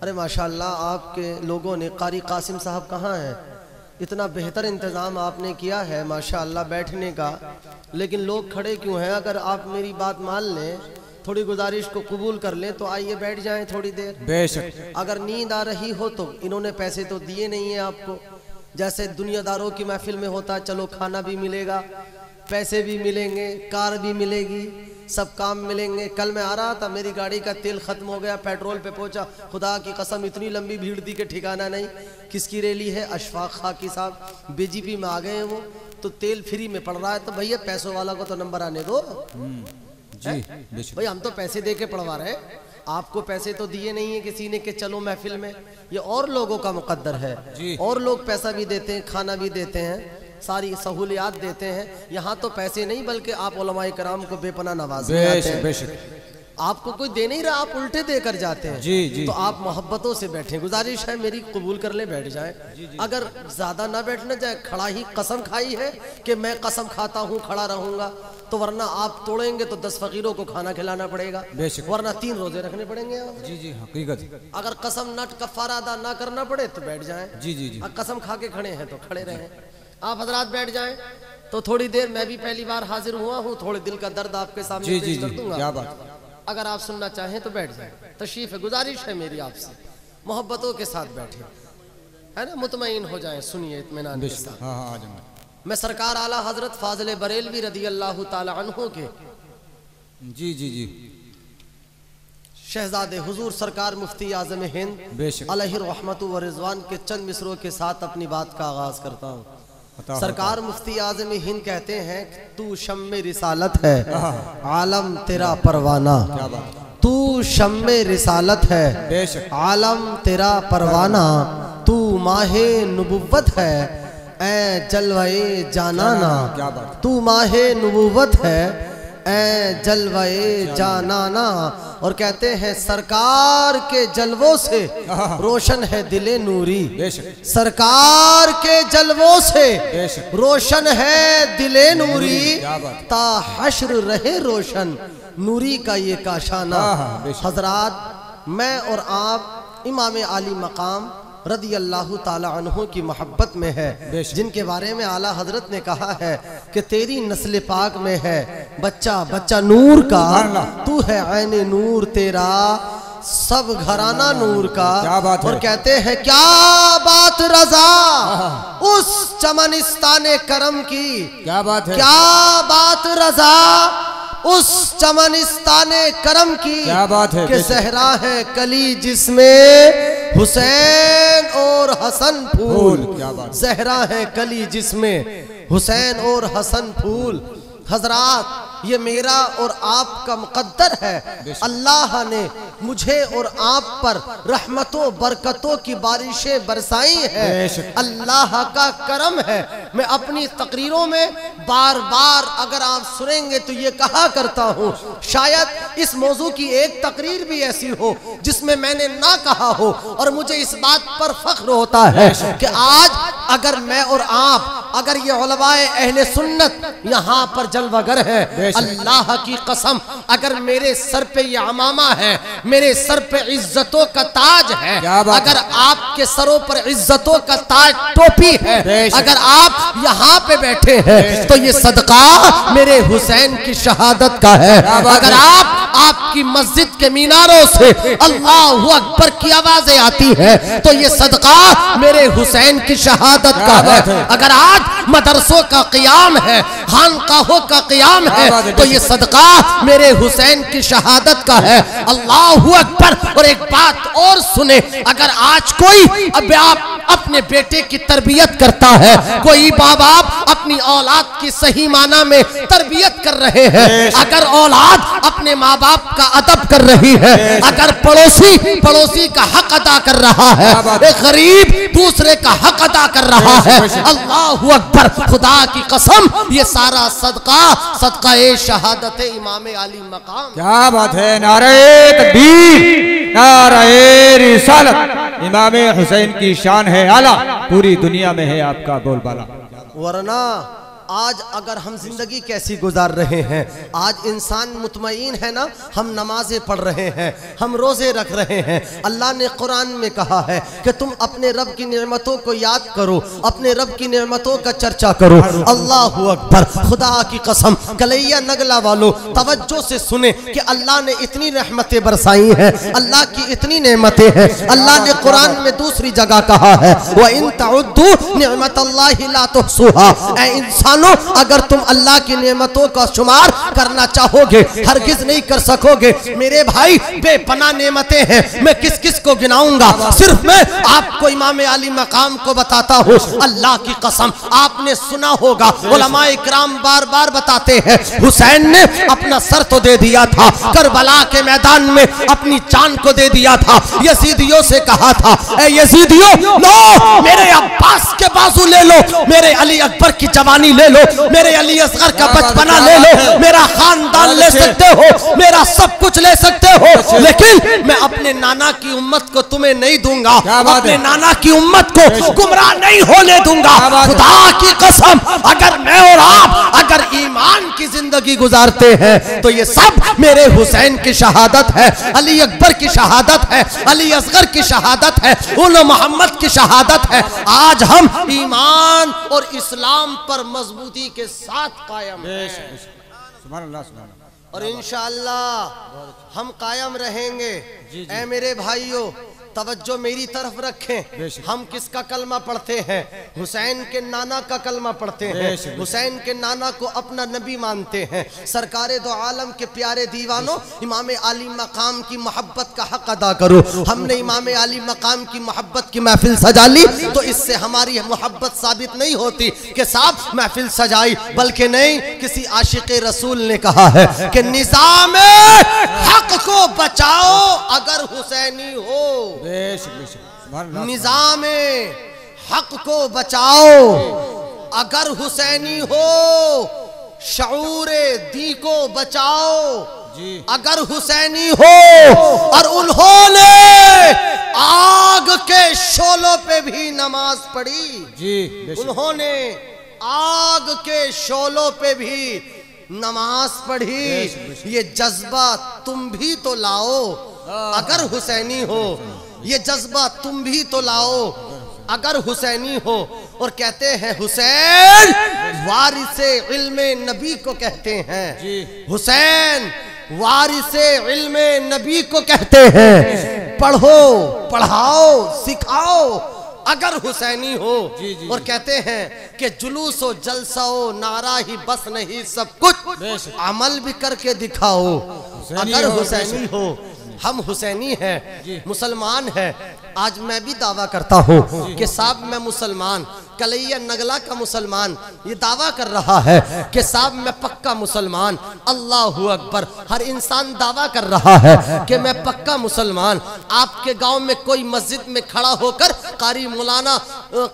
अरे माशाल्लाह, आपके लोगों ने, कारी कासिम साहब कहाँ हैं? इतना बेहतर इंतज़ाम आपने किया है माशाल्लाह बैठने का, लेकिन लोग खड़े क्यों हैं? अगर आप मेरी बात मान लें, थोड़ी गुजारिश को कबूल कर लें तो आइए बैठ जाएं थोड़ी देर। बेशक। अगर नींद आ रही हो तो इन्होंने पैसे तो दिए नहीं है आपको, जैसे दुनियादारों की महफिल में होता है, चलो खाना भी मिलेगा, पैसे भी मिलेंगे, कार भी मिलेगी, सब काम मिलेंगे। कल मैं आ रहा था, मेरी गाड़ी का तेल ख़त्म हो गया, पेट्रोल पे पहुंचा, खुदा की कसम इतनी लंबी भीड़ थी कि ठिकाना नहीं। किसकी रैली है? अशफाक खाकी साहब बीजेपी में आ गए हैं वो, तो तेल फ्री में पड़ रहा है, तो भैया पैसों वाला को तो नंबर आने दो जी। भाई हम तो पैसे दे के पढ़वा रहे हैं, आपको पैसे तो दिए नहीं है किसी ने कि चलो महफिल में। ये और लोगों का मुकद्दर है, और लोग पैसा भी देते हैं, खाना भी देते हैं, सारी सहूलियात देते हैं। यहाँ तो पैसे नहीं बल्कि आप उलमाए कराम को बेपनाह नवाज़ने आते हैं। आपको कोई दे नहीं रहा, आप उल्टे देकर जाते हैं जी। तो आप मोहब्बतों से बैठे, गुजारिश है मेरी, कबूल कर ले, बैठ जाएं। अगर ज्यादा ना बैठना जाए, खड़ा ही कसम खाई है कि मैं कसम खाता हूँ खड़ा रहूंगा, तो वरना आप तोड़ेंगे तो 10 फकीरों को खाना खिलाना पड़ेगा, वरना 3 रोजे रखने पड़ेंगे आप। जी हकीकत। अगर कसम न कफारा अदा ना करना पड़े तो बैठ जाएं। जी। कसम खा के खड़े हैं तो खड़े रहें। आप हजरात बैठ जाएं तो थोड़ी देर, मैं भी पहली बार हाजिर हुआ हूँ, थोड़े दिल का दर्द आपके सामने पेश कर दूंगा। क्या बात। अगर आप सुनना चाहें तो बैठ जाएं, तशरीफ है, गुजारिश है मेरी आपसे, मोहब्बतों के साथ बैठे, है ना, मुतमईन हो जाएं, सुनिए इत्मीनान के साथ। हाँ, मैं सरकार आला हजरत फाजिल बरेलवी रदी अल्लाह ताला अन्हु के जी शहजादे हुजूर सरकार मुफ्ती आज़म हिंद अलैहि रहमतु व रिज़वान के चंद मिसरों के साथ अपनी बात का आगाज करता हूँ। सरकार मुफ्ती आज़म हिंद कहते हैं, तू शम्मे रिसालत है, आलम तेरा परवाना। तू शम्मे रिसालत है, आलम तेरा परवाना। तू माहे नुबुव्वत है, ए जलवाए जानाना। तू माहे नुबुव्वत है, ए जलवाए जानाना। और कहते हैं सरकार के जलवों से रोशन है दिले नूरी। सरकार के जलवों से रोशन है दिले नूरी, ता हश्र रहे रोशन नूरी का ये काशाना। हजरात, मैं और आप इमाम आली मकाम रदी अल्लाह ताला अन्हु की मोहब्बत में है, जिनके बारे में आला हजरत ने कहा है कि तेरी नस्ल पाक में है बच्चा बच्चा नूर का, तू है ऐने नूर तेरा सब घराना नूर का। और कहते हैं क्या बात रजा उस चमनिस्ताने करम की, क्या बात है, क्या बात रजा उस चमनिस्ताने करम की, क्या बात है, कि सहरा है कली जिसमें हुसैन और हसन फूल। सहरा है कली जिसमें हुसैन और हसन फूल। हजरात, ये मेरा और आपका मुकद्दर है, अल्लाह ने मुझे और आप पर रहमतों बरकतों की बारिशें बरसाई है, अल्लाह का करम है। मैं अपनी तकरीरों में बार बार अगर आप सुनेंगे तो ये कहा करता हूँ, शायद इस मौजू की एक तकरीर भी ऐसी हो जिसमें मैंने ना कहा हो, और मुझे इस बात पर फख्र होता है कि आज अगर मैं और आप, अगर ये उलमाए अहले सुन्नत यहाँ पर जलवागर है, अल्लाह की कसम, अगर मेरे सर पे ये अमामा है, मेरे सर पे इज्जतों का ताज है, अगर आपके सरों पर इज्जतों का ताज टोपी है, अगर आप यहाँ पे बैठे हैं तो ये सदका मेरे हुसैन की शहादत का है। अगर आपकी मस्जिद के मीनारों से अल्लाहु अकबर की आवाजें आती है तो ये सदका मेरे हुसैन की शहादत का है। अगर आज मदरसों का क़याम है, खानकाहों का क़याम है, तो ये सदका मेरे हुसैन की शहादत का है। अल्लाहु अकबर। और एक बात और सुने, अगर आज कोई अब अपने बेटे की तरबियत करता है, कोई माँ बाप अपनी औलाद की सही माना में तरबियत कर रहे हैं, अगर औलाद अपने माँ बाप का अदब कर रही है, अगर पड़ोसी का हक अदा कर रहा है, एक गरीब दूसरे का हक अदा कर रहा है, अल्लाहु अकबर, खुदा की कसम, ये सारा सदका ए शहादत इमाम आली मकाम। क्या बात है, नारे तकबीर, नारे रिसालत, इमाम हुसैन की शान है आला, पूरी दुनिया में है आपका बोलबाला। वरना आज अगर हम जिंदगी कैसी गुजार रहे हैं, आज इंसान मुतमईन है ना, हम नमाजें पढ़ रहे हैं, हम रोजे रख रहे हैं। अल्लाह ने कुरान में कहा है कि तुम अपने रब की नेमतों को याद करो, अपने रब की नेमतों का चर्चा करो। अल्लाहु अकबर। खुदा की कसम कलैया नगला वालों तवज्जो से सुने कि अल्लाह ने इतनी रहमतें बरसाई हैं, अल्लाह की इतनी नेमतें हैं। अल्लाह ने कुरान में दूसरी जगह कहा है व इन तउद्दू निअमतल्लाहि ला तुहसूहा। ऐ इंसानों, अगर तुम अल्लाह की नेमतों का शुमार करना चाहोगे हरगिज नहीं कर सकोगे। मेरे भाई बेपनाह नेमतें हैं, मैं किस किस को गिनाऊंगा। सिर्फ मैं आपको इमाम आली मकाम को बताता हूँ। अल्लाह की कसम आपने सुना होगा, उलमा इकराम बार बार बताते हैं, हुसैन ने अपना सर तो दे दिया था, करबला के मैदान में अपनी जान को दे दिया था। यजीदियों से कहा था, ए यजीदियों लो मेरे अब्बास के बाजू ले लो, मेरे अली अकबर की जवानी ले लो, मेरे अली असगर का बचपना ले लो, मेरा खानदान ले सकते हो, मेरा सब कुछ ले सकते हो, लेकिन मैं अपने नाना की उम्मत को तुम्हें नहीं दूंगा, अपने नाना की उम्मत को गुमराह नहीं होने दूंगा। खुदा की कसम अगर मैं और आप अगर ईमान की जिंदगी गुजारते हैं तो ये सब मेरे हुसैन की शहादत है, अली अकबर की शहादत है, अली असगर की शहादत है, उन मोहम्मद की शहादत है। आज हम ईमान और इस्लाम पर मजबूती के साथ कायम हैं और इंशाअल्लाह हम कायम रहेंगे। ऐ मेरे भाइयों तवज्जो मेरी तरफ रखें। हम किसका कलमा पढ़ते हैं? हुसैन के नाना का कलमा पढ़ते हैं। हुसैन के नाना को अपना नबी मानते हैं। सरकारे दो आलम के प्यारे दीवानों, इमाम आली मकाम की मोहब्बत का हक अदा करो। हमने इमाम आली मकाम की मोहब्बत की महफिल सजा ली तो इससे हमारी मोहब्बत साबित नहीं होती कि साहब महफिल सजाई, बल्कि नहीं, किसी आशिक रसूल ने कहा है कि निजाम हक को बचाओ अगर हुसैनी हो, निजाम हक को बचाओ अगर हुसैनी हो, शऊरे दी को बचाओ अगर हुसैनी हो। और उन्होंने आग के शोलों पे भी नमाज पढ़ी, उन्होंने आग के शोलों पे भी नमाज पढ़ी। ये जज्बा तुम भी तो लाओ अगर हुसैनी हो, ये जज्बा तुम भी तो लाओ अगर हुसैनी हो। और कहते हैं हुसैन वारिसे इल्मे नबी को कहते हैं, हुसैन वारिसे इल्मे नबी को कहते हैं। पढ़ो, पढ़ाओ, सिखाओ अगर हुसैनी हो। और कहते हैं कि जुलूस हो, जलसा हो, नारा ही बस नहीं, सब कुछ अमल भी करके दिखाओ अगर हुसैनी हो। हम हुसैनी हैं, मुसलमान हैं। आज मैं भी दावा करता हूँ कि साहब मैं मुसलमान, कलैया नगला का मुसलमान ये दावा कर रहा है कि साहब मैं पक्का मुसलमान। अल्लाहु अकबर। हर इंसान दावा कर रहा है कि मैं पक्का मुसलमान। आपके गांव में कोई मस्जिद में खड़ा होकर कारी मौलाना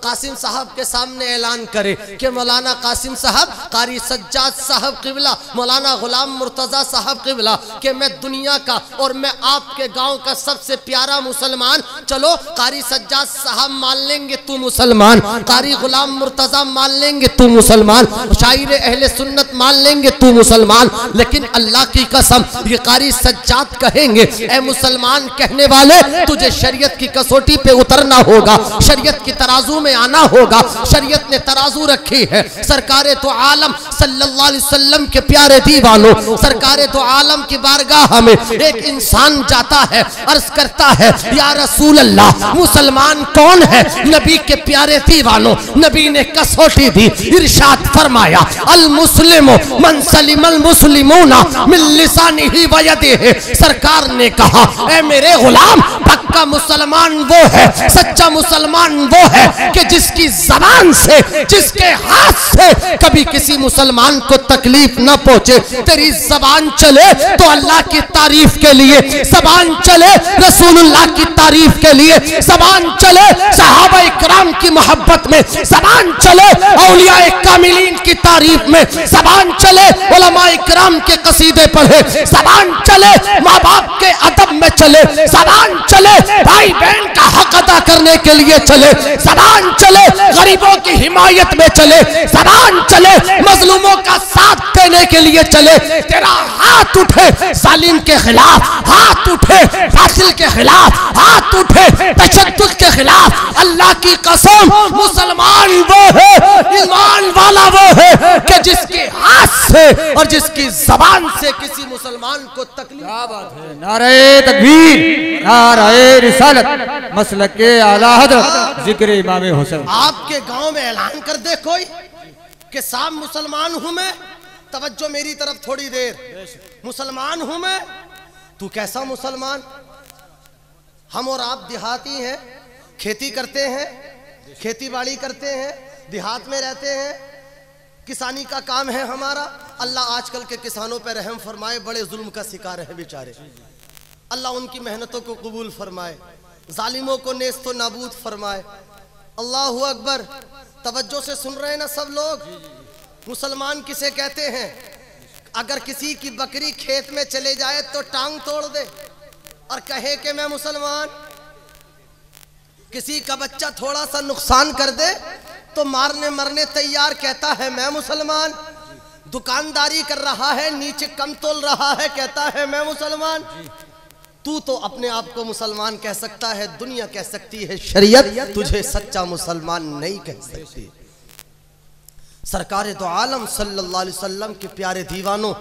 कासिम साहब के सामने ऐलान करे कि मौलाना कासिम साहब, कारी सज्जाद साहब क़िबला, मौलाना गुलाम मुर्तज़ा साहब क़िबला, कि मैं दुनिया का और मैं आपके गाँव का सबसे प्यारा मुसलमान। चलो कारी सज्जाद साहब मान लेंगे तू मुसलमान, कारी गुलाम मुर्तज़ा मान लेंगे तू मुसलमान, शायर अहले सुन्नत मान लेंगे तू मुसलमान। लेकिन अल्लाह की कसम ये कारी सज्जाद कहेंगे, ए मुसलमान कहने वाले, तुझे शरीयत की कसौटी पे उतरना होगा, शरीयत की तराजू में आना होगा। शरीयत ने तराजू रखी है। सरकारे तो आलम सल्लल्लाहु अलैहि वसल्लम के प्यारे दीवानों, सरकारे तो आलम की बारगाह में एक इंसान जाता है, अर्ज करता है, या रसूल अल्लाह मुसलमान कौन है? नबी के प्यारे दीवानों, नबी ने कसौटी दी, इरशाद फरमाया, अल मुस्लिम मन सलिमल मुस्लिमूना मिन लिसानिही व यदिही। सरकार ने कहा, ए मेरे गुलाम, पक्का मुसलमान वो है, सच्चा मुसलमान वो है कि जिसकी जबान से, जिसके हाथ से कभी किसी मुसलमान को तकलीफ न पहुंचे। तेरी जबान चले तो अल्लाह की तारीफ के लिए, जबान चले रसूलुल्लाह की तारीफ के लिए, जबान चले सहाबा इकराम की मोहब्बत में, जबान चले औलिया कामिलीन की तारीफ में, जबान चले उलमा इकराम के कसीदे पढ़े, जबान चले माँ बाप के अदब में चले, जबान चले भाई बहन का हक अदा करने करने के लिए चले, जबान चले गरीबों की हिमायत में चले, जबान चले मजलूमों का साथ देने के लिए चले। तेरा हाथ उठे जालिम के खिलाफ, हाथ उठे फासिल के खिलाफ, हाथ उठे तशद्दुद के खिलाफ। अल्लाह की कसम, मुसलमान वो है, ईमान वाला वो है कि जिसके हाथ से और जिसकी जबान से किसी मुसलमान को तकलीफ। क्या बात है। नारे तकबीर, नारे रिसालत, मसलक के आला हज़रत जिक्र इमाम हुसैन। आपके गांव में ऐलान कर दे कोई कि साहब मुसलमान हूं मैं, तवज्जो मेरी तरफ थोड़ी देर, मुसलमान हूं मैं। तू कैसा मुसलमान? हम और आप देहाती हैं, खेती करते हैं, खेती बाड़ी करते हैं, देहात में रहते हैं, किसानी का काम है हमारा। अल्लाह आजकल के किसानों पर रहम फरमाए, बड़े जुल्म का शिकार है बेचारे। अल्लाह उनकी मेहनतों को कबूल फरमाए, जालिमों को नेस्तो नाबूद फरमाए। अल्लाहु अकबर। तवज्जो से सुन रहे हैं ना सब लोग? मुसलमान किसे कहते हैं? अगर किसी की बकरी खेत में चले जाए तो टांग तोड़ दे और कहे कि मैं मुसलमान। किसी का बच्चा थोड़ा सा नुकसान कर दे तो मारने मरने तैयार, कहता है मैं मुसलमान। दुकानदारी कर रहा है, नीचे कम तोल रहा है, कहता है मैं मुसलमान। तू तो अपने आप को मुसलमान कह सकता है, दुनिया कह सकती है, शरीयत तुझे सच्चा मुसलमान नहीं कह सकती। सरकार दो आलम सल्लल्लाहु अलैहि वसल्लम के प्यारे दीवानों,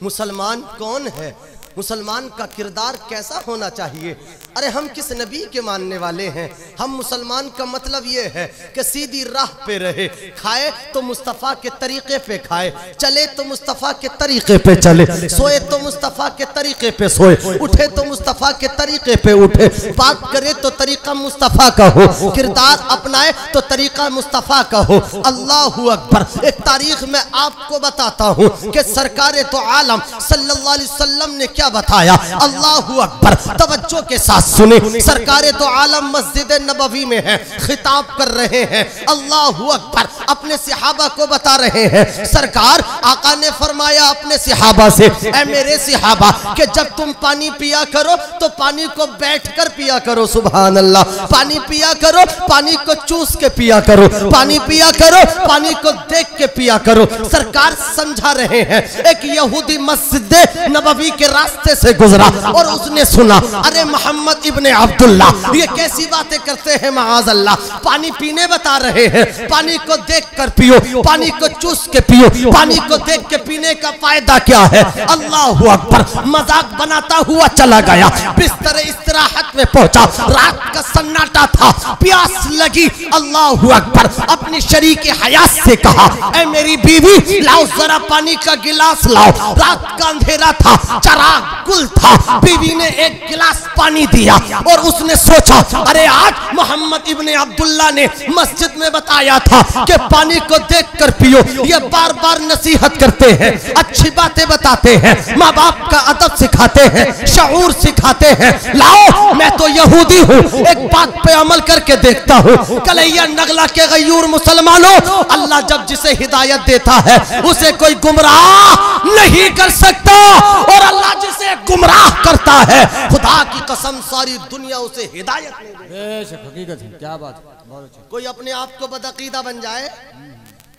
मुसलमान कौन है? मुसलमान का किरदार कैसा होना चाहिए? अरे हम किस नबी के मानने वाले हैं? हम मुसलमान का मतलब ये है कि सीधी राह पे रहे, खाए तो मुस्तफ़ा के तरीके पे खाए, चले तो मुस्तफ़ा के तरीके पे चले, सोए तो मुस्तफ़ा के तरीके पे सोए, उठे तो मुस्तफ़ा के तरीके पे उठे, बात करे तो तरीका मुस्तफ़ा का हो, किरदार अपनाए तो तरीका मुस्तफ़ा का हो। अल्लाहु अकबर। एक तारीख में आपको बताता हूँ कि सरकार तो आलम सल्लल्लाहु अलैहि वसल्लम ने क्या बताया। अल्लाहु अकबर। तवज्जो के साथ सुने। सरकार तो आलम मस्जिद नबवी में है, खिताब कर रहे हैं। अल्लाहु अकबर। अपने सिहाबा को बता रहे हैं। सरकार आका ने फरमाया अपने सिहाबा से, ऐ मेरे सिहाबा कि जब तुम पानी पिया करो तो पानी को बैठकर पिया करो। सुभान अल्लाह। पानी पिया करो, पानी को चूस के पिया करो, पानी पिया करो, पानी को देख के पिया करो। सरकार समझा रहे हैं। एक यहूदी मस्जिद नबवी के रास्ते से गुजरा और उसने सुना, अरे मोहम्मद इब्ने अब्दुल्ला ये कैसी बातें करते हैं, माअज़ अल्लाह। पानी पीने बता रहे हैं, पानी को देख कर पियो, पानी को चूस के पियो, पानी को देख के पीने का फायदा क्या है। अल्लाहु अकबर। मजाक बनाता हुआ चला गया, बिस्तर इस्तिराहत में पहुंचा, रात का सन्नाटा था, प्यास लगी। अल्लाहु अकबर। अपनी शरीके हयात से कहा, ऐ मेरी बीवी लाओ जरा पानी का गिलास लाओ। रात का अंधेरा था, चराग गुल था। बीवी ने एक गिलास पानी दिया और उसने सोचा, अरे आज मोहम्मद इब्ने अब्दुल्ला ने मस्जिद में बताया था कि पानी को देखकर पियो। ये बार बार नसीहत करते हैं, अच्छी बातें बताते हैं, माँ बाप का अदब सिखाते हैं, शऊर सिखाते हैं। लाओ मैं तो यहूदी हूँ, एक बात पे अमल करके देखता हूँ। कलैया नगला के गयूर मुसलमानों, अल्लाह जब जिसे हिदायत देता है उसे कोई गुमराह नहीं कर सकता, और अल्लाह जिसे गुमराह करता है खुदा की कसम सारी दुनिया उसे हिदायत नहीं देती। हकीकत है। क्या बात है। कोई अपने आप को बदअकीदा बन जाए,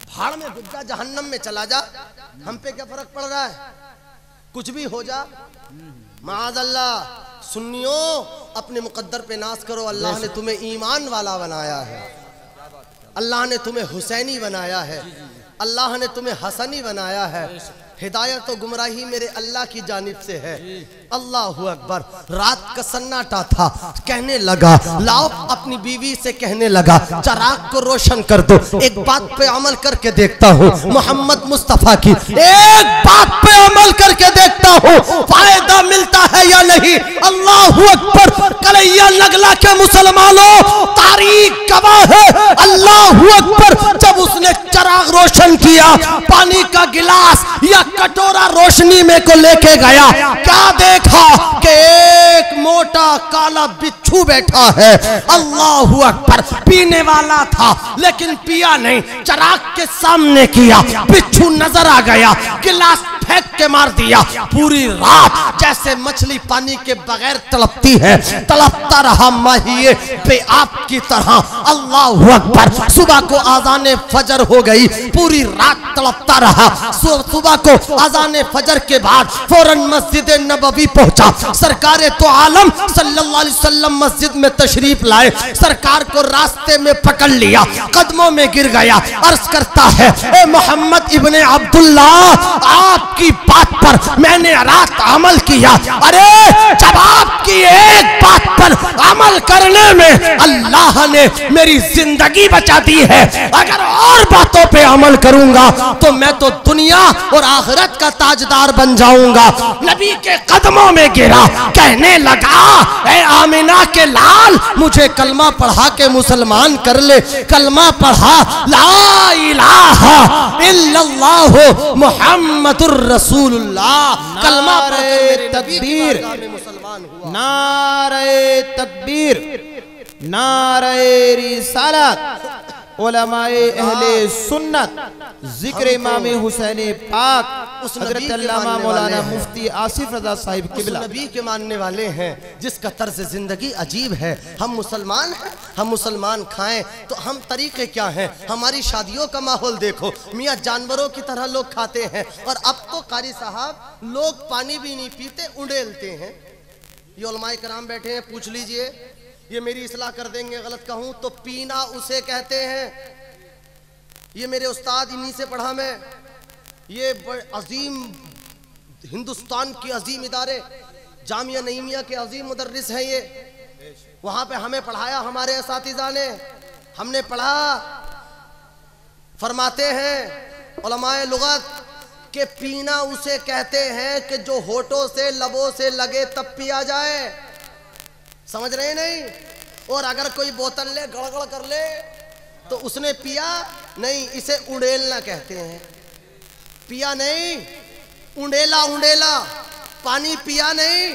भाड़ में घुस जा, जहन्नम में चला जा, हम पे क्या फर्क पड़ रहा है? कुछ भी हो जा, माअज़ल्लाह। सुन्नियों अपने मुकद्दर पे नाज करो। अल्लाह ने तुम्हें ईमान वाला बनाया है, अल्लाह ने तुम्हें हुसैनी बनाया है, अल्लाह ने तुम्हें हसनी बनाया है। हिदायत और गुमराही मेरे अल्लाह की जानिब से है। अल्लाहु अकबर। रात का सन्नाटा था, कहने लगा, लाओ अपनी बीवी से कहने लगा, चराग को रोशन कर दो, एक बात पे अमल करके देखता हूँ, मोहम्मद मुस्तफ़ा की एक बात पे अमल करके देखता हूँ, फायदा मिलता है या नहीं। अल्लाहु अकबर। कलैया नगला के मुसलमानों, तारीख गवाह है। अल्लाहु अकबर। जब उसने चराग रोशन किया, पानी का गिलास या कटोरा रोशनी में को लेके गया, क्या देखा कि एक मोटा काला बिच्छू बैठा है। अल्लाहु अकबर। पीने वाला था लेकिन पिया नहीं, चराग के सामने किया, बिच्छू नजर आ गया, गिलास फेंक के मार दिया। पूरी रात जैसे मछली पानी के बगैर तड़पती है, तड़पता रहा माहिए बेआब की तरह। अल्लाह अकबर। सुबह को आज़ान फजर हो गई, पूरी रात तड़पता रहा। सुबह को आज़ान फजर के बाद फौरन मस्जिद नबवी पहुंचा। सरकार तो आलम सल्लल्लाहु अलैहि वसल्लम मस्जिद में तशरीफ लाए। सरकार को रास्ते में पकड़ लिया, कदमों में गिर गया, अर्ज करता है ए मोहम्मद इब्ने अब्दुल्ला, आपकी बात पर मैंने रात अमल किया। अरे जब आपकी एक बात पर अमल करने में अल्लाह ने मेरी जिंदगी बचा दी है, अगर और बातों पे अमल करूंगा तो मैं तो दुनिया और आखिरत का ताजदार बन जाऊंगा। नबी के कदमों में गिरा, कहने लगा ए आमिना के लाल, मुझे कलमा पढ़ा के मुसलमान कर ले। कलमा पढ़ा, ला इलाहा इल्लल्लाह मुहम्मदुर रसूलुल्लाह। कलमा पढ़ तकबीर, मुसलमान हुआ। नारे तकबीर, नारे रिसालत, उलमाए अहले सुन्नत, जिक्र इमाम हुसैन पाक हज़रत अल्लामा मौलाना मुफ्ती आसिफ रज़ा साहिब किबला नबी के मानने वाले हैं, जिसका तर्ज जिंदगी अजीब है। हम मुसलमान हैं, हम मुसलमान खाएं तो हम तरीके क्या हैं? हमारी शादियों का माहौल देखो, मियाँ जानवरों की तरह लोग खाते हैं। और अब तो कारी साहब लोग पानी भी नहीं पीते, उंडेलते हैं। ये उलमाए कराम बैठे हैं, पूछ लीजिए, ये मेरी इस्लाह कर देंगे गलत कहूं तो। पीना उसे कहते हैं, ये मेरे उस्ताद इन्हीं से पढ़ा मैं। ये अजीम हिंदुस्तान के अजीम इदारे जामिया नईमिया के अजीम मुदर्रिस हैं ये। वहां पे हमें पढ़ाया हमारे असातिज़ा ने, हमने पढ़ा। फरमाते हैं उलमाए लुगत के पीना उसे कहते हैं कि जो होठों से लबों से लगे तब पिया जाए। समझ रहे नहीं? और अगर कोई बोतल ले गड़गड़ कर ले तो उसने पिया नहीं, इसे उड़ेलना कहते हैं। पिया नहीं, उंडेला, उंडेला। पानी पिया नहीं,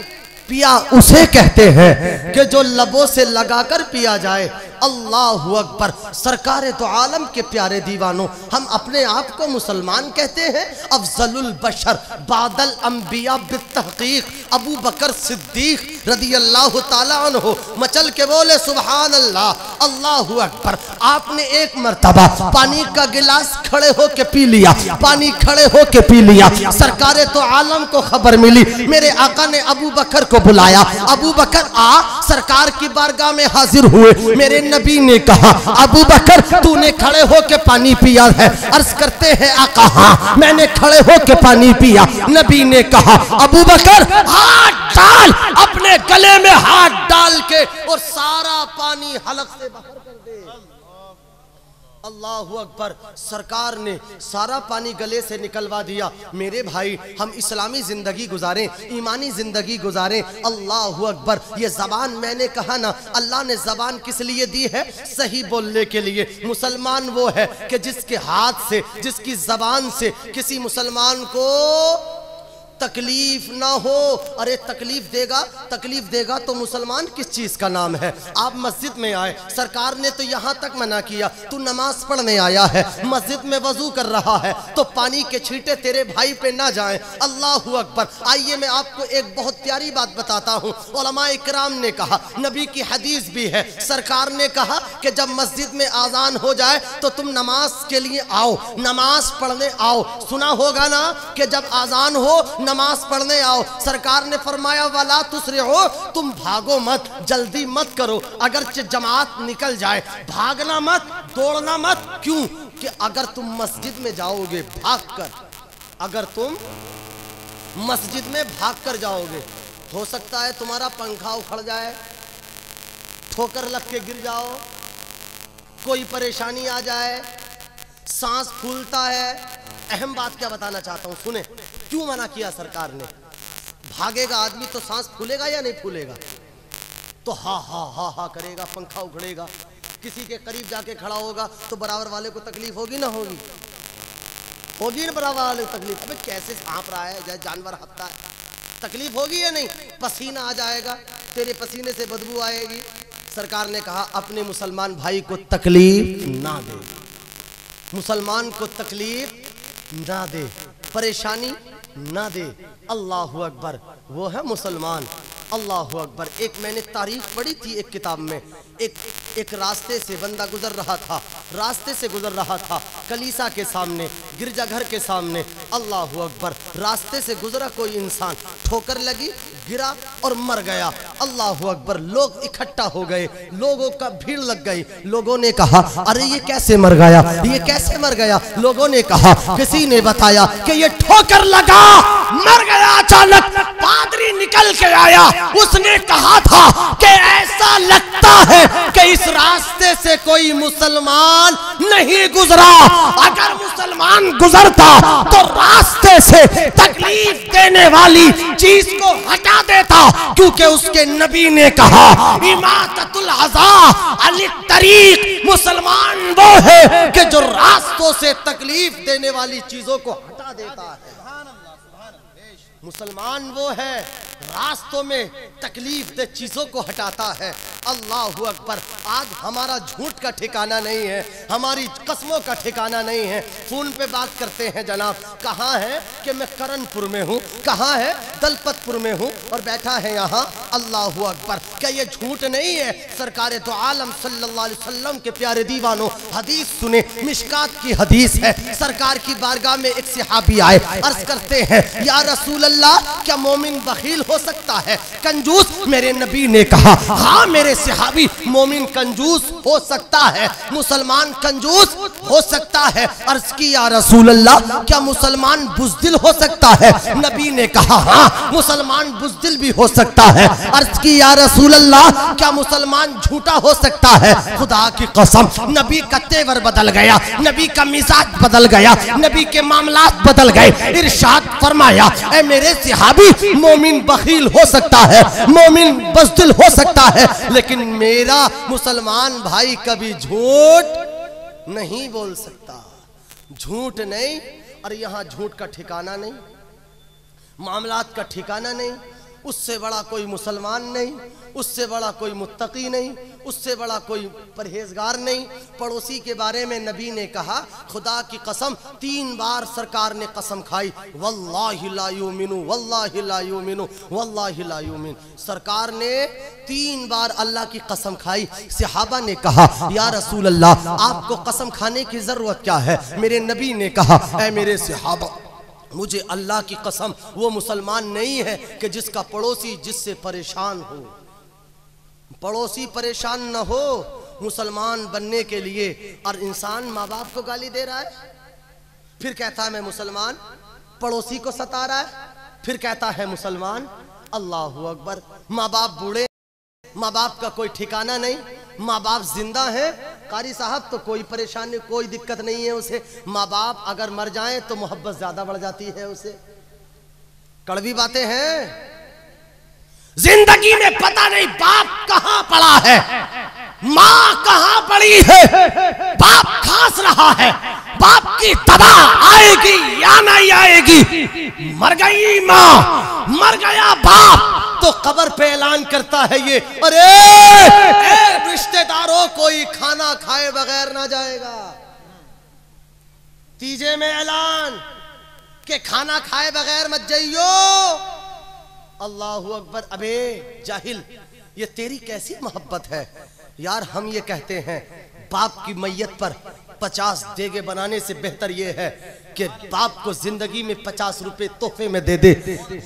पिया उसे कहते हैं कि जो लबों से लगाकर पिया जाए। अल्लाह अकबर। सरकार तो आलम के प्यारे दीवानों, हम अपने आप को मुसलमान कहते हैं। अफजलुल बशर बादल अंबिया बित्तहकीक अबू बकर सिद्दीक रदी अल्लाह ताला अन्हु मचल के बोले सुभान अल्लाह, अल्लाह अकबर। आपने एक मर्तबा पानी का गिलास खड़े होके पी लिया, पानी खड़े होके पी लिया। सरकार तो आलम को खबर मिली, मेरे आका ने अबू बकर को बुलाया। अबू बकर आ सरकार की बारगाह में हाजिर हुए। मेरे नबी ने कहा अबू बकर तूने खड़े होके पानी पिया है? अर्ज करते हैं आका हाँ मैंने खड़े होके पानी पिया। नबी ने कहा अबू बकर हाथ डाल, अपने गले में हाथ डाल के और सारा पानी हलक से बाहर कर दे। अल्लाह अकबर। सरकार ने सारा पानी गले से निकलवा दिया। मेरे भाई हम इस्लामी जिंदगी गुजारें, ईमानी जिंदगी गुजारें। अल्लाह अकबर। ये जबान मैंने कहा ना, अल्लाह ने जबान किस लिए दी है? सही बोलने के लिए। मुसलमान वो है कि जिसके हाथ से, जिसकी जबान से किसी मुसलमान को तकलीफ ना हो। अरे तकलीफ देगा तो मुसलमान किस चीज का नाम है? आप मस्जिद में आए, सरकार ने तो यहाँ तक मना किया, तू नमाज पढ़ने आया है, मस्जिद में वजू कर रहा है तो पानी के छींटे तेरे भाई पे ना जाएं। अल्लाह अकबर। आइए मैं आपको एक बहुत प्यारी बात बताता हूँ। उलमा इकराम ने कहा, नबी की हदीस भी है, सरकार ने कहा कि जब मस्जिद में आजान हो जाए तो तुम नमाज के लिए आओ, नमाज पढ़ने आओ। सुना होगा ना कि जब आजान हो नमाज पढ़ने आओ। सरकार ने फरमाया वाला तुसरे हो, तुम भागो मत, जल्दी मत करो। अगर जमात निकल जाए भागना मत, दौड़ना मत। क्यों? कि अगर तुम मस्जिद में जाओगे भागकर, अगर तुम मस्जिद में भागकर जाओगे, हो सकता है तुम्हारा पंखा उखड़ जाए, ठोकर लग के गिर जाओ, कोई परेशानी आ जाए, सांस फूलता है। अहम बात क्या बताना चाहता हूं, सुने। क्यों मना किया सरकार ने? भागेगा आदमी तो सांस फूलेगा या नहीं फूलेगा? तो हा हा हा हा करेगा, पंखा उखड़ेगा। किसी के करीब जाके खड़ा होगा तो बराबर वाले को तकलीफ होगी ना होगी? होगी ना बराबर वाले को तकलीफ। अबे कैसे हाँफ रहा है, जैसे जानवर हाँफता है, तकलीफ होगी या नहीं? पसीना आ जाएगा, तेरे पसीने से बदबू आएगी। सरकार ने कहा अपने मुसलमान भाई को तकलीफ ना दे, मुसलमान को तकलीफ ना दे, परेशानी ना दे। अल्लाहु अकबर, वो है मुसलमान। अल्लाहु अकबर। एक मैंने तारीफ पढ़ी थी एक किताब में, एक रास्ते से बंदा गुजर रहा था, रास्ते से गुजर रहा था, कलीसा के सामने, गिरजाघर के सामने। अल्लाहु अकबर। रास्ते से गुजरा कोई इंसान, ठोकर लगी, गिरा और मर गया। अल्लाहु अकबर। लोग इकट्ठा हो गए, लोगों का भीड़ लग गई। लोगों ने कहा अरे ये कैसे मर गया, ये कैसे मर गया। लोगों ने कहा, किसी ने बताया कि ये ठोकर लगा मर गया अचानक। पादरी निकल के आया, उसने कहा था कि ऐसा लगता है कि इस रास्ते से कोई मुसलमान नहीं गुजरा। अगर मुसलमान गुजरता तो रास्ते से तकलीफ देने वाली चीज को हटा देता, क्योंकि उसके नबी ने कहा इमाततुल अज़ा अली तरीक। मुसलमान वो है कि जो रास्तों से तकलीफ देने वाली चीजों को हटा देता है। मुसलमान वो है रास्तों में तकलीफ दे चीजों को हटाता है। अल्लाहु अकबर। आज हमारा झूठ का ठिकाना नहीं है, हमारी कसमों का ठिकाना नहीं है। फोन पे बात करते हैं जनाब, कहाँ है कि मैं करणपुर में हूँ, कहाँ है दलपतपुर में हूँ और बैठा है यहाँ। अल्लाहु अकबर। क्या ये झूठ नहीं है? सरकार दो आलम सल्लल्लाहु अलैहि वसल्लम के प्यारे दीवानों, हदीस सुने, मिशकात की हदीस है। सरकार की बारगाह में एक सहाबी आए, अर्ज करते हैं या रसूल अल्लाह, क्या मोमिन बखील हो सकता है, कंजूस? मेरे नबी ने कहा हाँ मेरे सहाबी, मोमिन कंजूस हो सकता है, मुसलमान कंजूस हो सकता है। अर्ज की या रसूल अल्लाह, क्या मुसलमान बुज़दिल हो सकता है? नबी ने कहा हाँ मुसलमान बुज़दिल भी हो सकता है। अर्ज की या रसूल अल्लाह, क्या मुसलमान झूठा हो सकता है? खुदा की कसम, नबी का तेवर बदल गया, नबी का मिजाज बदल गया, नबी के मामलात बदल गए। इरशाद फरमाया ऐ मेरे सहाबी, मोमिन बखील हो सकता है, मोमिन बुज़दिल हो सकता है, लेकिन मेरा मुसलमान भाई कभी झूठ नहीं बोल सकता। झूठ नहीं, और यहाँ झूठ का ठिकाना नहीं, मामलात का ठिकाना नहीं। उससे बड़ा कोई मुसलमान नहीं, उससे बड़ा कोई मुत्तकी नहीं, उससे बड़ा कोई परहेजगार नहीं। पड़ोसी के बारे में नबी ने कहा खुदा की कसम, 3 बार सरकार ने कसम खाई, वल्लाहि ला युमिनु, वल्लाहि ला युमिनु, वल्लाहि ला युमिन। सरकार ने 3 बार अल्लाह की कसम खाई। सहाबा ने कहा या रसूल अल्लाह, आपको कसम खाने की जरूरत क्या है? मेरे नबी ने कहा ऐ मेरे सहाबा, मुझे अल्लाह की कसम, वो मुसलमान नहीं है कि जिसका पड़ोसी जिससे परेशान हो। पड़ोसी परेशान न हो मुसलमान बनने के लिए, और इंसान माँ बाप को गाली दे रहा है, फिर कहता है मैं मुसलमान, पड़ोसी को सता रहा है, फिर कहता है मुसलमान। अल्लाहु अकबर। माँ बाप बूढ़े, माँ बाप का कोई ठिकाना नहीं, माँ बाप जिंदा है, कारी साहब तो कोई परेशानी, कोई दिक्कत नहीं है उसे। माँ बाप अगर मर जाएं तो मोहब्बत ज्यादा बढ़ जाती है उसे। कड़वी बातें हैं। जिंदगी में पता नहीं बाप कहां पड़ा है, माँ कहां पड़ी है। बाप खास रहा है, बाप की तबा आएगी या नहीं आएगी। मर गई माँ, मर गया बाप, तो कब्र पे ऐलान करता है ये, अरे रिश्तेदारों कोई खाना खाए बगैर ना जाएगा। तीजे में ऐलान कि खाना खाए बगैर मत जाइयो। अल्लाहु अकबर। अबे जाहिल, ये तेरी कैसी मोहब्बत है यार। हम ये कहते हैं बाप की मैयत पर 50 देगे बनाने से बेहतर ये है कि बाप को जिंदगी में 50 रुपए तोहफे में दे दे,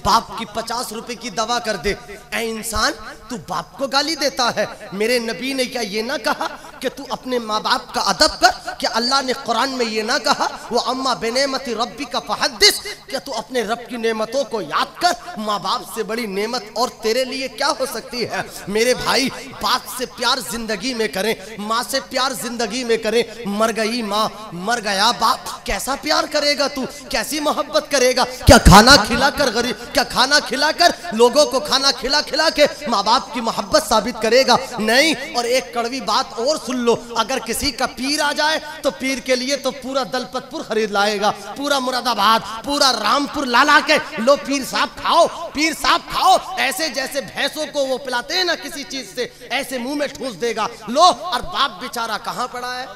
बाप की 50 रुपए की दवा कर दे। ऐ इंसान, तू बाप को गाली देता है। मेरे नबी ने क्या ये ना कहा कि तू अपने माँ बाप का अदब कर? क्या अल्लाह ने कुरान में ये ना कहा वो अम्मा बेनेमती रब्बी का फहद्दिस? क्या तू अपने रब की नेमतों को याद कर? माँ बाप से बड़ी नेमत और तेरे लिए क्या हो सकती है? मेरे भाई, बाप से प्यार जिंदगी में करें, माँ से प्यार जिंदगी में करें। मर गई माँ, मर गया बाप, कैसा प्यार करेगा तू, कैसी मोहब्बत करेगा? क्या खाना खिलाकर गरीब, क्या खाना खिलाकर लोगों को खाना खिला खिला के माँ बाप की मोहब्बत साबित करेगा? नहीं। और एक कड़वी बात और सुन लो, अगर किसी का पीर आ जाए तो पीर के लिए तो पूरा दलपतपुर खरीद लाएगा, पूरा मुरादाबाद, पूरा रामपुर ला ला के, लो पीर साहब खाओ, पीर साहब खाओ। ऐसे जैसे भैंसों को वो पिलाते हैं ना किसी चीज से, ऐसे मुंह में ठूस देगा। लो, और बाप बेचारा कहां पड़ा है?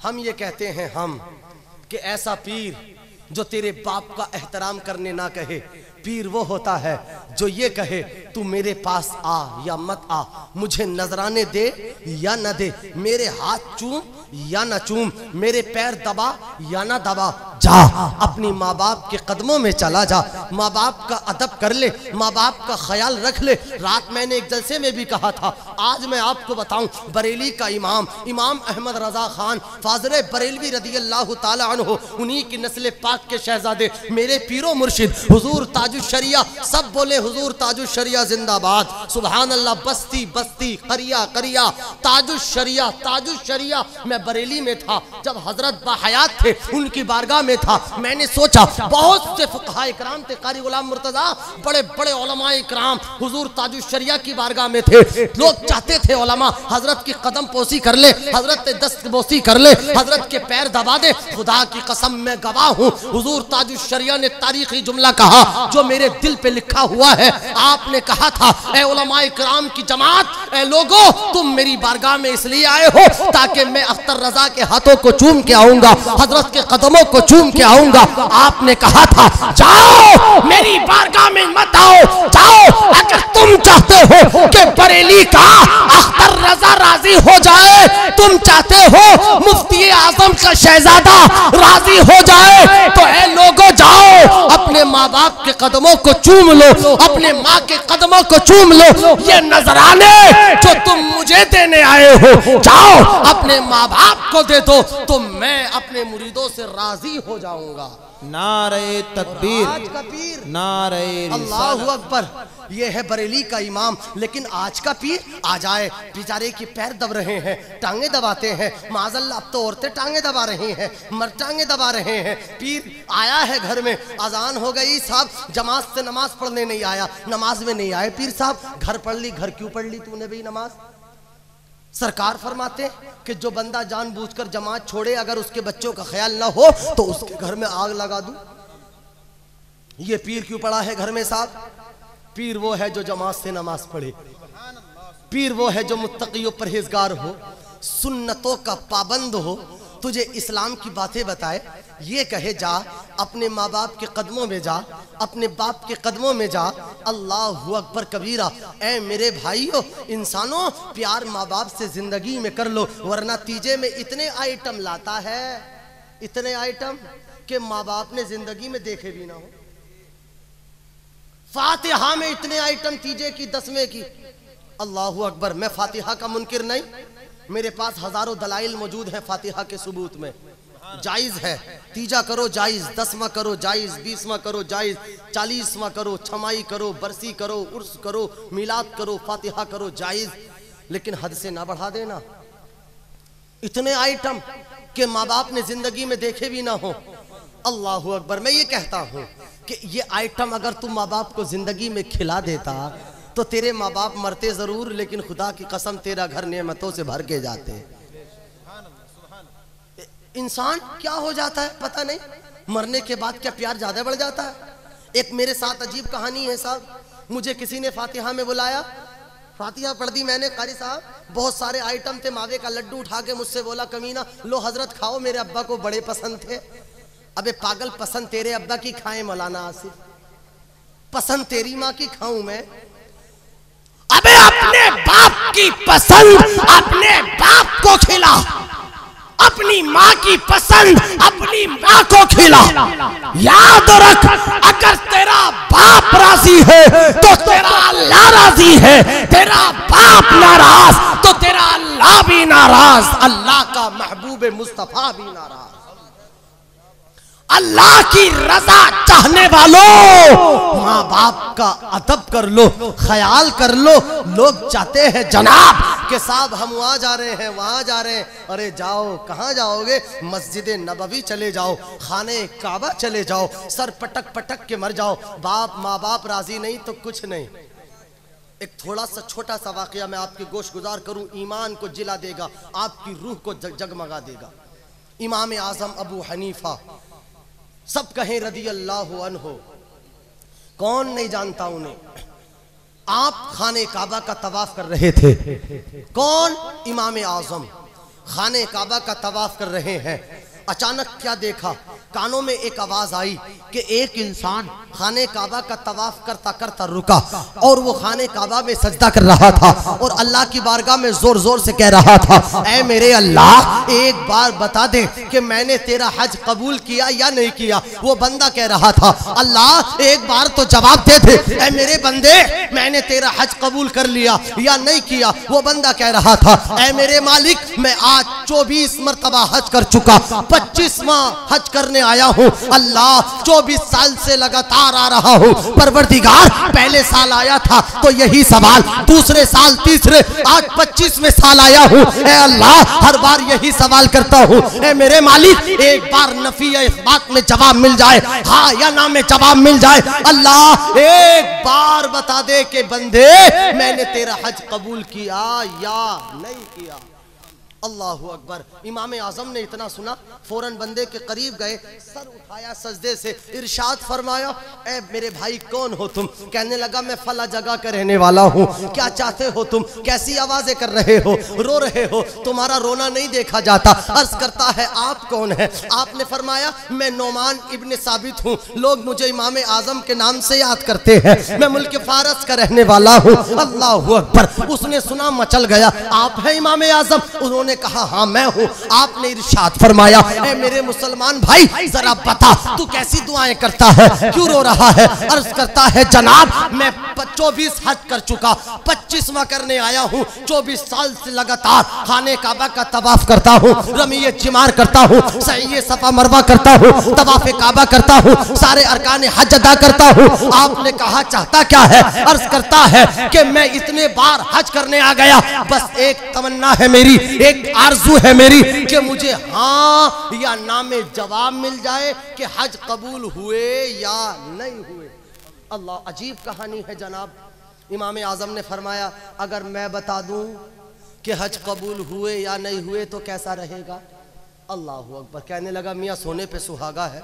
हम ये कहते हैं हम कि ऐसा पीर जो तेरे बाप का एहतराम करने ना कहे। पीर वो होता है जो ये कहे तू मेरे पास आ या मत आ, मुझे नजराने दे या न दे, मेरे हाथ चूम या न चूम, मेरे पैर दबा या ना दबा, जा अपनी माँ बाप के कदमों में चला जा, माँ बाप का अदब कर ले, माँ बाप का ख्याल रख ले। रात मैंने एक जलसे में भी कहा था, आज मैं आपको बताऊं, बरेली का इमाम इमाम अहमद रजा खान फाजरे बरेलवी रदी अल्लाह ताला अन्हु, उन्हीं की नस्ल पाक के शहजादे मेरे पीरो मुर्शिद हुजूर ताजुश शरिया, सब बोले हुजूर ताजुश शरिया जिंदाबाद, सुभान अल्लाह। बस्ती बस्ती करिया करिया ताजुश शरिया ताजुश शरिया। मैं बरेली में था जब हजरत बाहयात थे, उनकी बारगाह में था। मैंने सोचा बहुत से फुकहा इकराम थे, कारी गुलाम मुर्तजा, बड़े बड़े उलमा इकराम हुजूर ताजुश शरिया की बारगाह में थे। लोग चाहते थे उलमा हजरत की कदम पोसी कर ले, हजरत दस्त बोसी कर ले, हजरत के पैर दबा दे। खुदा की कसम मैं गवाह हूँ, हुजूर ताजुश शरिया ने तारीखी जुमला कहा जो मेरे दिल पे लिखा हुआ है। आपने कहा था, ए उलमा इकराम की जमात, ए लोगों, तुम मेरी बारगाह में इसलिए आए हो ताकि मैं अख्तर रजा के हाथों को चूम के आऊंगा, हजरत के कदमों को चूम के आऊंगा। आपने कहा था जाओ मेरी बारगाह में मत आओ, जाओ अगर तुम चाहते हो कि बरेली का अख्तर रजा राजी हो जाए, तुम चाहते हो मुफ्ती आजम का शहजादा राजी हो जाए, तो ए लोगों जाओ अपने माँ बाप के कदमों को चूम लो, अपने माँ के कदमों को चूम लो। ये नजराने जो तुम मुझे देने आए हो, जाओ अपने माँ बाप को दे दो, तो मैं अपने मुरीदों से राजी हो जाऊंगा। नारे तकबीर, आज का पीर नारे अल्लाहु अकबर, ये है बरेली का इमाम। लेकिन आज का पीर आ जाए, बेचारे के पैर दब रहे हैं, टांगे दबाते हैं, माज़ल्लाह अब तो औरतें टांगे दबा रही हैं, मर्द टांगे दबा रहे हैं। पीर आया है घर में, अजान हो गई, साहब जमात से नमाज पढ़ने नहीं आया, नमाज में नहीं आए। पीर साहब घर पढ़ ली, घर क्यों पढ़ ली तूने भी नमाज? सरकार फरमाते कि जो बंदा जानबूझकर जमात छोड़े, अगर उसके बच्चों का ख्याल ना हो तो उसके घर में आग लगा दूं। ये पीर क्यों पड़ा है घर में साहब? पीर वो है जो जमात से नमाज पढ़े, पीर वो है जो मुत्तकी परहेजगार हो, सुन्नतों का पाबंद हो, तुझे इस्लाम की बातें बताए, ये कहे जा अपने माँ बाप के कदमों में जा, अपने बाप के कदमों में जा। अल्लाहु अकबर कबीरा। ऐ मेरे भाइयों, इंसानों, प्यार माँ बाप से जिंदगी में कर लो, वरना तीजे में इतने आइटम लाता है, इतने आइटम कि माँ बाप ने जिंदगी में देखे भी ना हो। फातिहा में इतने आइटम तीजे की, दसवें की। अल्लाहु अकबर। मैं फातिहा का मुनकिर नहीं, मेरे पास हजारों दलाइल मौजूद है फातिहा के सबूत में। जायज है, तीजा करो जायज, 10वां करो जायज, 20वां करो जायज, 40वां करो, छमाई करो, बरसी करो, उर्स करो, मिलाद करो, फातिहा करो जायज, लेकिन हद से ना बढ़ा देना। इतने आइटम के माँ बाप ने जिंदगी में देखे भी ना हो। अल्लाहु अकबर। मैं ये कहता हूँ कि ये आइटम अगर तुम माँ बाप को जिंदगी में खिला देता तो तेरे माँ बाप मरते जरूर, लेकिन खुदा की कसम तेरा घर नेमतों से भर के जाते। इंसान क्या हो जाता है पता नहीं, मरने के बाद क्या प्यार ज्यादा बढ़ जाता है। एक मेरे साथ अजीब कहानी है साहब। मुझे किसी ने फातिहा में बुलाया, फातिहा पढ़ दी मैंने, कारी साहब बहुत सारे आइटम थे, मावे का लड्डू उठा के मुझसे बोला कमीना लो हजरत खाओ, मेरे अब्बा को बड़े पसंद थे। अबे पागल, पसंद तेरे अब्बा की खाए मौलाना आसिफ, पसंद तेरी माँ की खाऊं मैं? अबे अपने बाप की पसंद अपने बाप को खिला, अपनी माँ की पसंद अपनी माँ को खिला। याद रख, अगर तेरा बाप राजी है तो तेरा अल्लाह राजी है, तेरा बाप नाराज तो तेरा अल्लाह भी नाराज, अल्लाह का महबूब मुस्तफा भी नाराज। अल्लाह की रजा चाहने वालों, माँ बाप का अदब कर लो, ख्याल कर लो। लोग चाहते हैं जनाब कि साहब हम वहाँ जा रहे हैं, वहाँ जा रहे हैं। अरे जाओ, कहाँ जाओगे? मस्जिद नबवी चले जाओ, खाने काबा चले जाओ, सर पटक पटक के मर जाओ। बाप माँ बाप राजी नहीं तो कुछ नहीं। एक थोड़ा सा छोटा सा वाकया मैं आपके गोश गुजार करूँ, ईमान को जिला देगा, आपकी रूह को जगमगा देगा। इमाम आजम अबू हनीफा, सब कहें रदी अल्लाह अन्हो, कौन नहीं जानता उन्हें। आप खाने काबा का तवाफ कर रहे थे। कौन? इमाम आजम खाने काबा का तवाफ कर रहे हैं। अचानक क्या देखा कानों में एक आवाज आई कि एक इंसान खाने काबा का तवाफ करता करता रुका और वो खाने काबा में सजदा कर रहा था और अल्लाह की बारगाह में जोर जोर से कह रहा था, ऐ मेरे अल्लाह एक बार बता दे कि मैंने तेरा हज कबूल किया या नहीं किया। वो बंदा कह रहा था, अल्लाह एक बार तो जवाब दे दे, ऐ मेरे बंदे मैंने तेरा हज कबूल कर लिया या नहीं किया। वो बंदा कह रहा था, ऐ मेरे मालिक मैं आज 24 मरतबा हज कर चुका, 25वां हज करने आया हूँ। अल्लाह 24 साल से लगातार आ रहा हूँ। परवरदिगार पहले साल आया था तो यही सवाल, दूसरे साल, तीसरे, आज 25वें साल आया हूँ। ऐ अल्लाह हर बार यही सवाल करता हूँ, ऐ मेरे मालिक एक बार नफी या इस्बात में जवाब मिल जाए, हाँ या ना में जवाब मिल जाए। अल्लाह एक बार बता दे कि बंदे मैंने तेरा हज कबूल किया या नहीं किया। अल्लाहु अकबर। इमाम आजम ने इतना सुना, फौरन बंदे के करीब गए, सर उठाया सजदे से, इरशाद फरमाया, ए मेरे भाई कौन हो तुम? कहने लगा मैं फला जगह का रहने वाला हूँ। क्या चाहते हो तुम? कैसी आवाजें कर रहे हो, रो रहे हो? तुम्हारा रोना नहीं देखा जाता। अर्ज करता है आप कौन है? आपने फरमाया मैं नोमान इब्न साबित हूँ, लोग मुझे इमाम आजम के नाम से याद करते हैं, मैं मुल्क फारस का रहने वाला हूँ। अल्लाहु अकबर। उसने सुना मचल गया, आप है इमाम आजम? उन्होंने कहा हाँ मैं हूँ। आपने इरशाद फरमाया, ऐ मेरे मुसलमान भाई जरा बता तू कैसी दुआएं करता है, क्यों रो रहा है? अर्ज करता है जनाब मैं 24 हज कर चुका, 25वां करने आया हूँ, 24 साल से लगातार खाने काबा का तवाफ करता हूँ, रमीए जिमार करता हूँ, सही सफा मरवा करता हूँ, तवाफ काबा करता हूँ, सारे अरकान हज अदा करता हूँ। आपने कहा चाहता क्या है? अर्ज करता है कि मैं इतने बार हज करने आ गया, बस एक तमन्ना है मेरी, एक आरज़ू है मेरी कि मुझे हाँ या ना में जवाब मिल जाए कि हज कबूल हुए या नहीं हुए। अल्लाह, अजीब कहानी है जनाब। इमाम आजम ने फरमाया अगर मैं बता दूं कि हज कबूल हुए या नहीं हुए तो कैसा रहेगा? अल्लाहु अकबर। कहने लगा मियाँ सोने पे सुहागा है,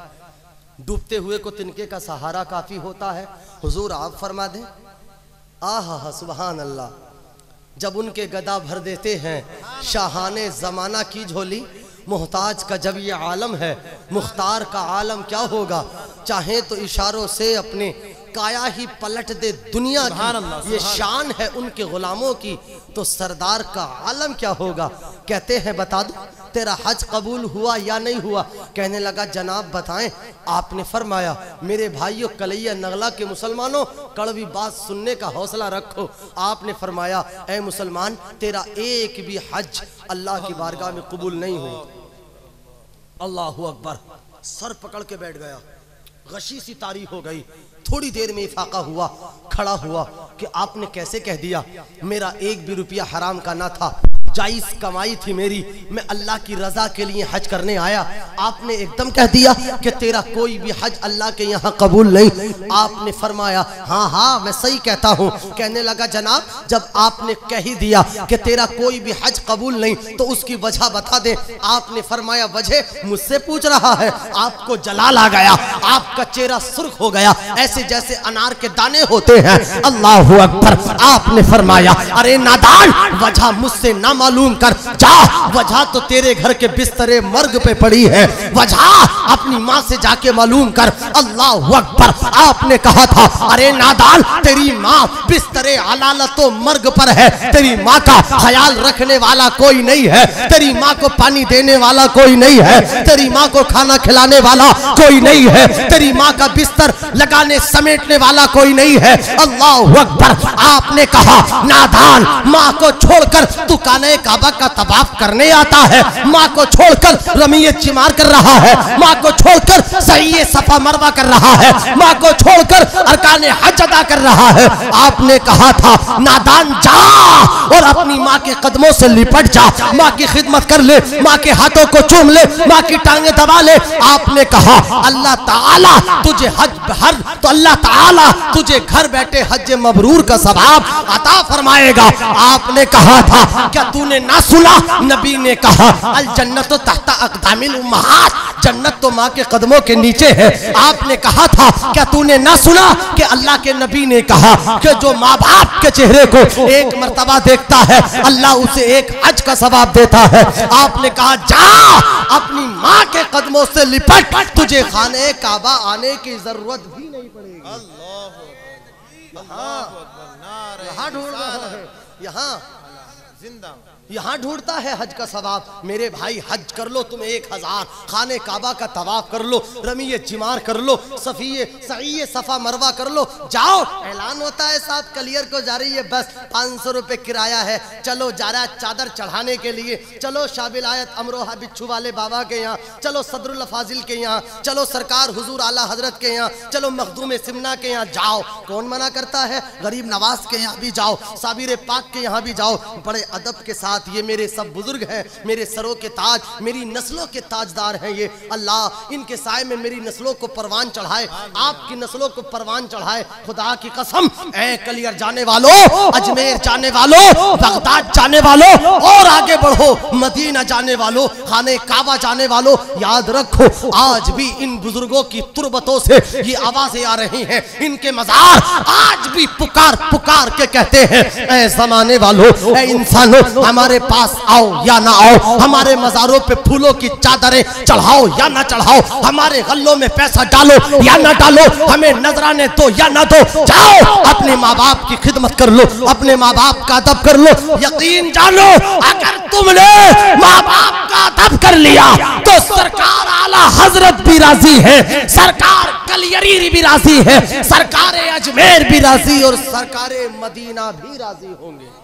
डूबते हुए को तिनके का सहारा काफी होता है, हुजूर आप फरमा दें। आहा सुभान अल्लाह। जब उनके गदा भर देते हैं शाहाने ज़माना की झोली, मोहताज का जब ये आलम है, मुख्तार का आलम क्या होगा? चाहे तो इशारों से अपने काया ही पलट दे दुनिया की, ये शान है उनके गुलामों की, तो सरदार का आलम क्या होगा? कहते हैं बता दो तेरा हज कबूल हुआ या नहीं हुआ? कहने लगा जनाब बताएं। आपने फरमाया मेरे भाइयों कलैया नगला के मुसलमानों, कड़वी बात सुनने का हौसला रखो। आपने फरमाया ऐ मुसलमान तेरा एक भी हज अल्लाह की बारगाह में कबूल नहीं हुई। अल्लाहु अकबर। सर पकड़ के बैठ गया, गशी सी तारी हो गई। थोड़ी देर में इफाका हुआ, खड़ा हुआ कि आपने कैसे कह दिया? मेरा एक भी रुपया हराम का ना था, जायज कमाई थी मेरी, मैं अल्लाह की रजा के लिए हज करने आया। आपने एकदम कह दिया कि तेरा कोई भी हज अल्लाह के यहाँ कबूल नहीं। आपने फरमाया हाँ हाँ मैं सही कहता हूँ। कहने लगा जनाब जब आपने कह ही दिया कि तेरा कोई भी हज कबूल नहीं तो उसकी वजह बता दे। आपने फरमाया वजह मुझसे पूछ रहा है? आपको जलाल आ गया, आपका चेहरा सुर्ख हो गया, ऐसे जैसे अनार के दाने होते हैं। अल्लाहु अकबर। आपने फरमाया अरे नादान, वजह मुझसे ना मालूम कर, जा वजह तो तेरे घर के बिस्तरे मर्ग पे पड़ी है, वजह अपनी माँ से जाके मालूम कर। अल्लाहु अकबर। आपने कहा था अरे नादान तेरी माँ बिस्तरे अलालतो मर्ग पर है, तेरी माँ का ख्याल रखने वाला कोई नहीं है, तेरी माँ को पानी देने वाला कोई नहीं है, तेरी माँ को खाना खिलाने वाला कोई नहीं है, तेरी माँ का बिस्तर लगाने समेटने वाला कोई नहीं है। अल्लाहु अकबर। आपने कहा नादान माँ को छोड़कर तू काने काबा का तवाफ करने आता है, माँ को छोड़कर रमीयत चिमार कर रहा है, माँ को छोड़कर सही सफा मरवा कर रहा है, माँ को छोड़कर अरकान हज अदा कर रहा है। आपने कहा था नादान जा और अपनी माँ के कदमों से लिपट जा, माँ की खिदमत कर ले, माँ के हाथों को चूम ले, माँ की टांगे दबा ले। आपने कहा अल्लाह ताला तुझे हज हर तो अल्लाह ताला तुझे घर बैठे हज मबरूर का सवाब अता फरमाएगा। आपने कहा था क्या तू तूने ना सुना, नबी ने कहा अल जन्नत तहता अक़दामिल उम्महात, जन्नत तो माँ के कदमों के नीचे है। आपने कहा था, क्या तूने ना सुना कि अल्लाह के नबी ने कहा कि जो माँ बाप के चेहरे को एक मर्तबा देखता है अल्लाह उसे एक हज का सवाब देता है। आपने कहा जा अपनी माँ के कदमों से लिपट, तुझे खाने काबा आने की जरूरत भी नहीं पड़ेगी। यहाँ ढूंढ रहा है, यहाँ ढूंढता है हज का सवाब। मेरे भाई हज कर लो तुम 1000, खाने काबा का तवाफ कर लो, रमीए जिमार कर लो, सईए सफा मरवा कर लो, जाओ। ऐलान होता है साहब कलियर को जा रही है बस, 500 रुपए किराया है, चलो जा रहा है चादर चढ़ाने के लिए, चलो शाबिलायत अमरोहा बिच्छू वाले बाबा के यहाँ, चलो सदरुल फाजिल के यहाँ, चलो सरकार हुजूर आला हजरत के यहाँ, चलो मखदूम सिमना के यहाँ जाओ। कौन मना करता है? गरीब नवाज के यहाँ भी जाओ, साबिर पाक के यहाँ भी जाओ। बड़े अदब के साथ ये मेरे सब बुजुर्ग हैं, मेरे सरों के ताज, मेरी नस्लों के ताजदार हैं ये। अल्लाह इनके साए में मेरी नस्लों को परवान चढ़ाए, आपकी नस्लों को परवान चढ़ाए। खुदा की कसम, ऐ कलियर जाने वालों, अजमेर जाने वालों, बगदाद जाने वालों, और आगे बढ़ो मदीना जाने वालों, खाने काबा जाने वालों, याद रखो आज भी इन बुजुर्गों की तुरबतों से ये आवाजें आ रही हैं। इनके मज़ार आज भी पुकार पुकार के कहते हैं, ऐ ज़माने वालों, ऐ इंसानों, हमारे पास आओ या ना आओ, हमारे मज़ारों पे फूलों की चादरें चढ़ाओ या ना चढ़ाओ, हमारे गल्लों में पैसा डालो या ना डालो, हमें नजराने दो या ना दो, जाओ अपने माँ बाप की खिदमत कर लो, अपने माँ बाप का अदब कर लो। यकीन जानो अगर तुमने माँ बाप का अदब कर लिया तो सरकार आला हजरत भी राजी है, सरकार कलियरी भी राजी है, सरकार अजमेर भी राजी और सरकार मदीना भी राजी होंगे।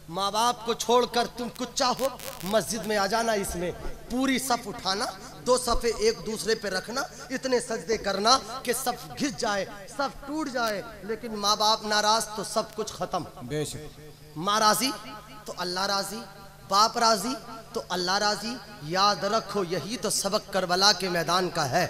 माँ बाप को छोड़कर तुम कुछ चाहो, मस्जिद में आ जाना, इसमें पूरी सफ उठाना, 2 सफ़े एक दूसरे पे रखना, इतने सजदे करना कि सब घिस जाए, सब टूट जाए, लेकिन माँ बाप नाराज तो सब कुछ खत्म। बेशक माँ राजी तो अल्लाह राजी, बाप राजी तो अल्लाह राजी। याद रखो यही तो सबक करबला के मैदान का है,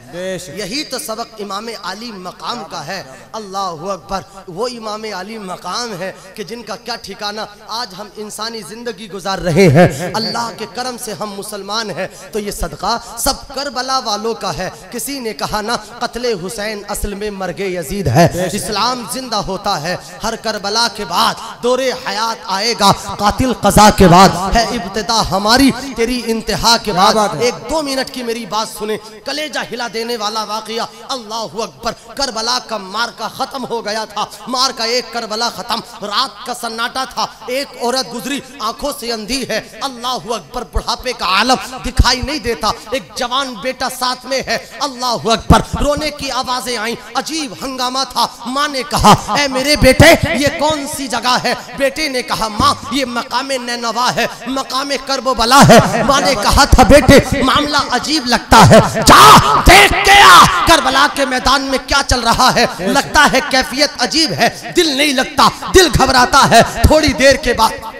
यही तो सबक इमाम आली मकाम का है। अल्लाह अकबर, वो इमाम आली मकाम है कि जिनका क्या ठिकाना। आज हम इंसानी जिंदगी गुजार रहे हैं, अल्लाह के करम से हम मुसलमान हैं, तो ये सदका सब करबला वालों का है। किसी ने कहा ना, कत्ले हुसैन असल में मर्गे यजीद है, इस्लाम जिंदा होता है हर करबला के बाद, दौरे हयात आएगा कातिल कज़ा के बाद, है इब्तिदा हमारी तेरी इंतहा के बाद। 1-2 मिनट की मेरी बात सुने, कलेजा हिला देने वाला वाकया। अल्लाह अकबर, करबला का मार का खत्म हो गया था, मार का एक करबला खत्म, रात का सन्नाटा था, एक औरत गुजरी आंखों से अंधी है। अल्लाह अकबर, बुढ़ापे का आलम दिखाई नहीं देता, एक जवान बेटा साथ में है। अल्लाह अकबर, रोने की आवाजें आई, अजीब हंगामा था। माँ ने कहा, ऐ मेरे बेटे ये कौन सी जगह है? बेटे ने कहा, माँ ये मकामे नैनवा है, मकामे करबला है। माँ ने कहा था, बेटे मामला अजीब लगता है, जा देख के आ करबला के मैदान में क्या चल रहा है। लगता है कैफियत अजीब है, दिल नहीं लगता, दिल घबराता है। थोड़ी देर के बाद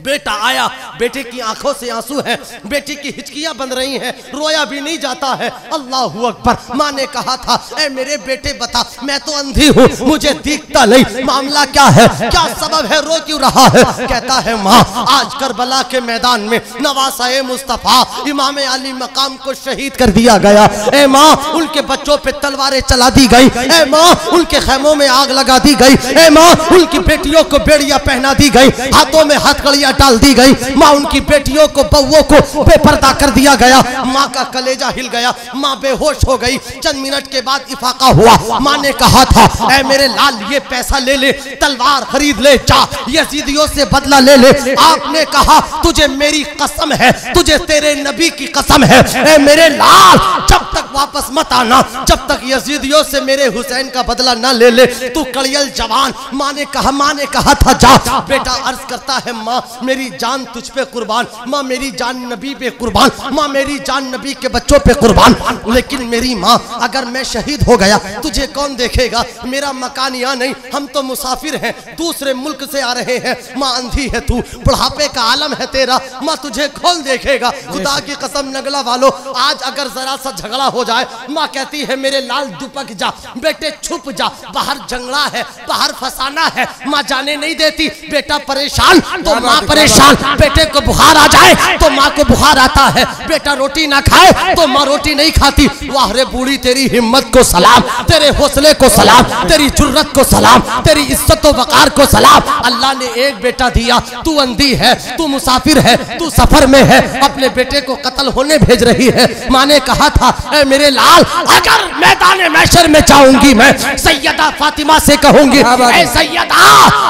बेटा आया, बेटे की आंखों से आंसू हैं, बेटी की हिचकियां बन रही हैं, रोया भी नहीं जाता है। अल्लाह अकबर, माँ ने कहा था, ऐ मेरे बेटे बता, मैं तो अंधी हूँ, मुझे दिखता नहीं, मामला क्या है, क्या सबब है, रो क्यों रहा है? कहता है, माँ आज करबला के मैदान में नवासा मुस्तफा इमाम अली मकाम को शहीद कर दिया गया। ऐ माँ उनके बच्चों पे तलवारें चला दी गई, ऐ माँ उनके खैमों में आग लगा दी गई, ऐ माँ उनकी बेटियों को बेड़ियां पहना दी गई, हाथों में हथकड़ियां डाल दी गई। माँ उनकी बेटियों को बउओं को बेपर्दा कर दिया गया। माँ का कलेजा हिल गया, माँ बेहोश हो गई। चंद मिनट के बाद इफाका हुआ। माँ ने कहा था, ऐ मेरे लाल ये पैसा ले ले, तलवार खरीद ले, जा यजीदियों से बदला ले ले। आपने कहा, तुझे मेरी कसम है, तुझे तेरे नबी की कसम है, ऐ मेरे लाल जब तक वापस मत आना, जब तक यजीदियों से मेरे हुसैन का बदला न ले ले, तू कड़ियल जवान। माँ ने कहा था, जा। बेटा अर्ज करता है, माँ मेरी जान तुझ पे पे कुर्बान, माँ मेरी जान नबी पे कुर्बान, माँ मेरी जान नबी के बच्चों पे कुर्बान। लेकिन मेरी माँ अगर मैं शहीद हो गया तुझे कौन देखेगा? मेरा मकान यहाँ नहीं, हम तो मुसाफिर हैं, दूसरे मुल्क से आ रहे हैं। माँ अंधी है तू, बुढ़ापे का आलम है तेरा, माँ तुझे कौन देखेगा? खुदा की कसम नगला वालों, आज अगर जरा सा झगड़ा हो जाए, माँ कहती है मेरे लाल दुपक जा, बेटे छुप जा, बाहर जंगला है, बाहर फसाना है। माँ जाने नहीं देती। बेटा परेशान तो माँ परेशान, बेटे को बुखार आ जाए तो माँ को बुखार आता है, बेटा रोटी ना खाए तो माँ रोटी नहीं खाती। वाह रे बूढ़ी तेरी हिम्मत को सलाम, तेरे हौसले को सलाम, तेरी जुर्रत को सलाम, तेरी इज्जत व वकार को सलाम। अल्लाह ने एक बेटा दिया, तू अंधी है, तू मुसाफिर है, तू सफर में है, अपने बेटे को कत्ल होने भेज रही है। माँ ने कहा था ऐ मेरे लाल, अगर मैदान महशर में जाऊंगी मैं सैयदा फातिमा से कहूंगी ऐ सैयदा,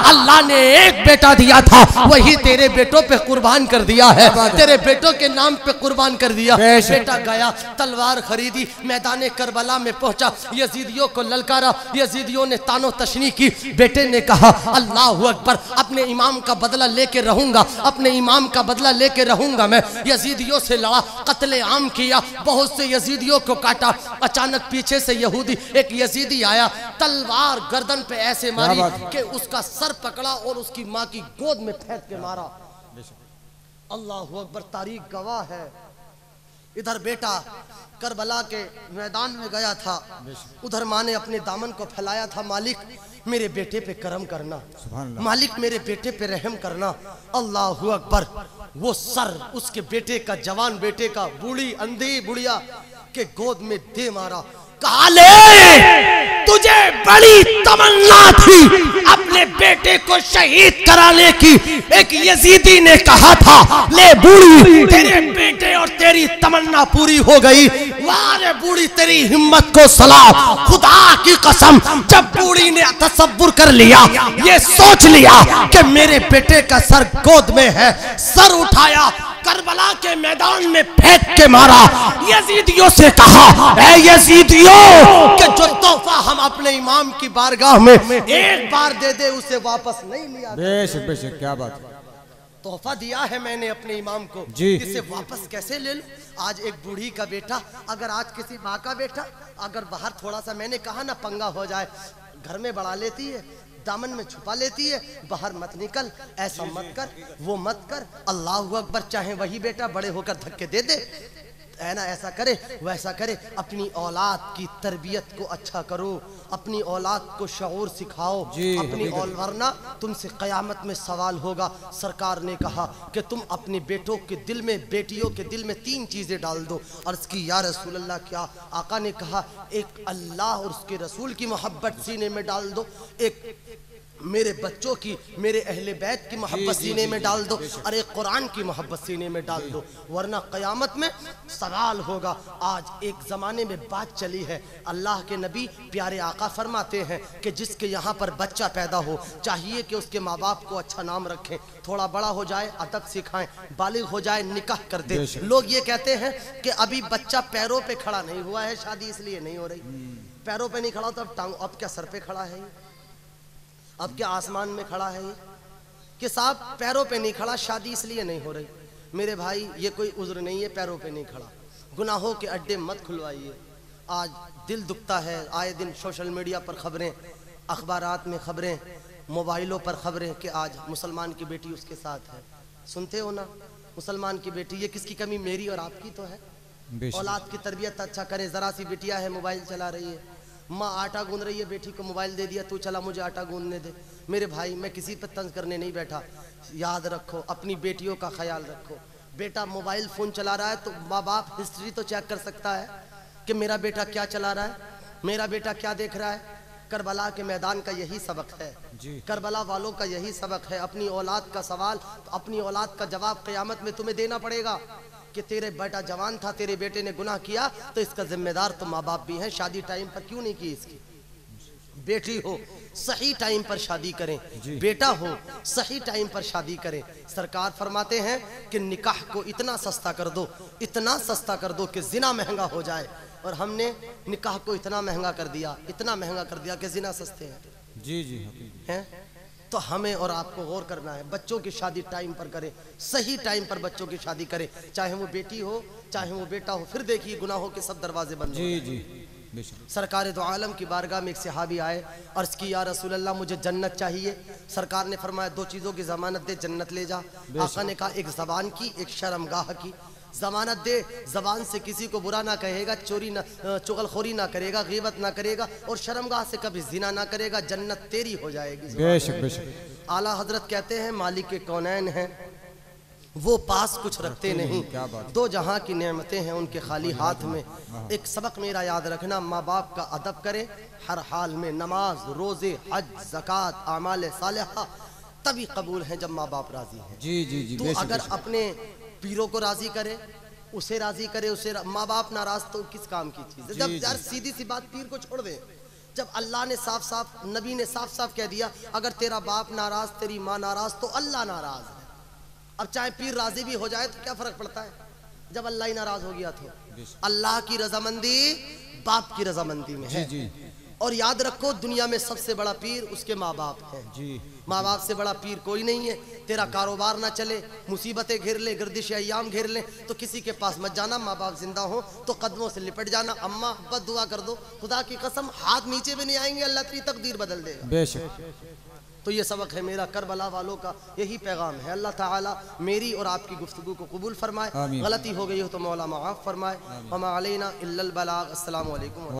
अल्लाह ने एक बेटा दिया था, वही तेरे बेटों पे कुर्बान कर दिया है, तेरे बेटों के नाम पे कुर्बान कर दिया। बेटा गया, तलवार खरीदी, मैदान करबला में पहुंचा, यजीदियों को ललकारा, यजीदियों ने तानो तशनी की। बेटे ने कहा अल्लाह अकबर, अपने इमाम का बदला लेके रहूंगा, अपने इमाम का बदला लेके रहूंगा। मैं यजीदियों से लड़ा, कत्ले आम किया, बहुत से यजीदियों को काटा। अचानक पीछे से यहूदी एक यजीदी आया, तलवार गर्दन पे ऐसे मारी कि उसका सर पकड़ा और उसकी माँ की गोद में फेंक के मारा। अल्लाह अकबर, तारीख गवाह है। इधर बेटा करबला के मैदान में गया था, उधर माँ ने अपने दामन को फैलाया था, मालिक मेरे बेटे पे करम करना, मालिक मेरे बेटे पे रहम करना। अल्लाह अकबर, वो सर उसके बेटे का, जवान बेटे का, बूढ़ी अंधी बुढ़िया के गोद में दे मारा। कहा ले, तुझे बड़ी तमन्ना थी अपने बेटे को शहीद कराने की। एक यजीदी ने कहा था ले बूढ़ी, तेरे बेटे और तेरी तमन्ना पूरी हो गई। वाह रे बूढ़ी, तेरी हिम्मत को सलाम। खुदा की कसम, जब बूढ़ी ने तसव्वुर कर लिया, ये सोच लिया कि मेरे बेटे का सर गोद में है, सर उठाया, करबला के मैदान में फेंक के मारा। यजीदियों से कहा ऐ यजीदियों, कि जो तोहफा हम अपने इमाम की बारगाह में एक बार दे दे उसे वापस नहीं लिया। बेशक बेशक, क्या बात है। तोहफा दिया है मैंने अपने इमाम को, इसे वापस कैसे ले लूं? आज एक बूढ़ी का बेटा, अगर आज किसी माँ का बेटा अगर बाहर थोड़ा सा, मैंने कहा ना, पंगा हो जाए, घर में बढ़ा लेती है, दामन में छुपा लेती है, बाहर मत निकल, ऐसा मत कर, वो मत कर। अल्लाह अकबर, चाहे वही बेटा बड़े होकर धक्के दे दे, है ना, ऐसा करे वैसा करे। अपनी औलाद की तरबियत को अच्छा करो, अपनी औलाद को शऊर सिखाओ, अपनी औलाद, वरना तुमसे क़यामत में सवाल होगा। सरकार ने कहा कि तुम अपने बेटों के दिल में, बेटियों के दिल में 3 चीज़ें डाल दो। अर्ज़ की या रसूल अल्लाह, क्या? आका ने कहा एक अल्लाह और उसके रसूल की मोहब्बत सीने में डाल दो, एक मेरे बच्चों की, मेरे अहले बैत की मोहब्बत सीने में डाल दो, और एक कुरान की मोहब्बत सीने में डाल दो, वरना क़यामत में सवाल होगा। आज एक ज़माने में बात चली है, अल्लाह के नबी प्यारे आका फरमाते हैं कि जिसके यहाँ पर बच्चा पैदा हो, चाहिए कि उसके माँ बाप को अच्छा नाम रखें, थोड़ा बड़ा हो जाए अदब सिखाएं, बालिग हो जाए निकाह कर दे। लोग ये कहते हैं कि अभी बच्चा पैरों पे खड़ा नहीं हुआ है, शादी इसलिए नहीं हो रही। पैरों पे नहीं खड़ा तो अब क्या सर पे खड़ा है? अब क्या आसमान में खड़ा है? कि साहब पैरों पे नहीं खड़ा, शादी इसलिए नहीं हो रही। मेरे भाई, ये कोई उज़्र नहीं है पैरों पे नहीं खड़ा। गुनाहों के अड्डे मत खुलवाइए। आज दिल दुखता है, आए दिन सोशल मीडिया पर खबरें, अखबारात में खबरें, मोबाइलों पर खबरें कि आज मुसलमान की बेटी उसके साथ है। सुनते हो ना, मुसलमान की बेटी, ये किसकी कमी? मेरी और आपकी तो है। औलाद की तरबियत अच्छा करें। ज़रा सी बिटिया है, मोबाइल चला रही है, माँ आटा गूंद रही है, बेटी को मोबाइल दे दिया, तू चला मुझे आटा गूंदने दे। मेरे भाई, मैं किसी पर तंज करने नहीं बैठा, याद रखो अपनी बेटियों का ख्याल रखो। बेटा मोबाइल फ़ोन चला रहा है तो माँ बाप हिस्ट्री तो चेक कर सकता है कि मेरा बेटा क्या चला रहा है, मेरा बेटा क्या देख रहा है। करबला के मैदान का यही सबक है, करबला वालों का यही सबक है। अपनी औलाद का सवाल, तो अपनी औलाद का जवाब क़यामत में तुम्हें देना पड़ेगा कि तेरे बेटा जवान था, तेरे बेटे ने गुनाह किया, तो इसका जिम्मेदार तो माँ बाप भी हैं। शादी टाइम पर क्यों नहीं की इसकी? बेटी हो सही टाइम पर शादी करें, बेटा हो सही टाइम पर शादी करें। सरकार फरमाते हैं कि निकाह को इतना सस्ता कर दो, इतना सस्ता कर दो कि जिना महंगा हो जाए। और हमने निकाह को इतना महंगा कर दिया, इतना महंगा कर दिया कि जिना सस्ते हैं। जी जी हैं। तो हमें और आपको गौर करना है, बच्चों की शादी टाइम पर करें, सही टाइम पर बच्चों की शादी करें, चाहे वो बेटी हो चाहे वो बेटा हो। फिर देखिए गुनाहों के सब दरवाजे बंद हो जी गए। जी सरकार दो आलम की बारगाह में एक सहाबी आए, अर्ज की या रसूल अल्लाह मुझे जन्नत चाहिए। सरकार ने फरमाया दो चीज़ों की ज़मानत दे, जन्नत ले जा। आका ने कहा एक ज़बान की, एक शर्मगाह की। ज़मानत दे, ज़बान से किसी को बुरा ना कहेगा, चोरी ना, चुगलखोरी ना करेगा, गीबत ना करेगा, और शर्मगाह से कभी जिना ना करेगा, जन्नत तेरी हो जाएगी। बेशक बेशक। आला हजरत कहते हैं मालिक के कौनैन हैं, वो पास कुछ रखते नहीं, क्या बात। दो जहां की नेमतें हैं उनके खाली हाथ में। एक सबक मेरा याद रखना, माँ बाप का अदब करें हर हाल में। नमाज, रोजे, हज, ज़कात, आमाल सालिहा तभी कबूल हैं जब माँ बाप राजी हैं। जी जी जी। तो अगर अपने पीरों को राजी करे, उसे राजी करे, उसे माँ बाप नाराज तो किस काम की चीज़ है। जब यार सीधी सी बात, पीर को छोड़ दे। जब अल्लाह ने साफ साफ, नबी ने साफ साफ कह दिया, अगर तेरा बाप नाराज, तेरी माँ नाराज, तो अल्लाह नाराज है। अब चाहे पीर राजी भी हो जाए तो क्या फर्क पड़ता है, जब अल्लाह ही नाराज हो गया तो। अल्लाह की रजामंदी बाप की रजामंदी में है। जी। और याद रखो दुनिया में सबसे बड़ा पीर उसके माँ बाप हैं। जी। माँ बाप से बड़ा पीर कोई नहीं है। तेरा कारोबार ना चले, मुसीबतें घेर ले, गर्दिश अय्याम घेर ले, तो किसी के पास मत जाना। माँ बाप जिंदा हो तो कदमों से लिपट जाना, अम्मा अब्बा दुआ कर दो, खुदा की कसम हाथ नीचे भी नहीं आएंगे, अल्लाह तेरी तकदीर बदल देगा। बेशक। तो ये सबक है मेरा, करबला वालों का यही पैगाम है। अल्लाह ताला मेरी और आपकी गुफ्तगू को कबूल फरमाए, गलती हो गई हो तो मौला माफ़ फरमाए। वमा अलैना इल्लल बलाग। अस्सलामु अलैकुम।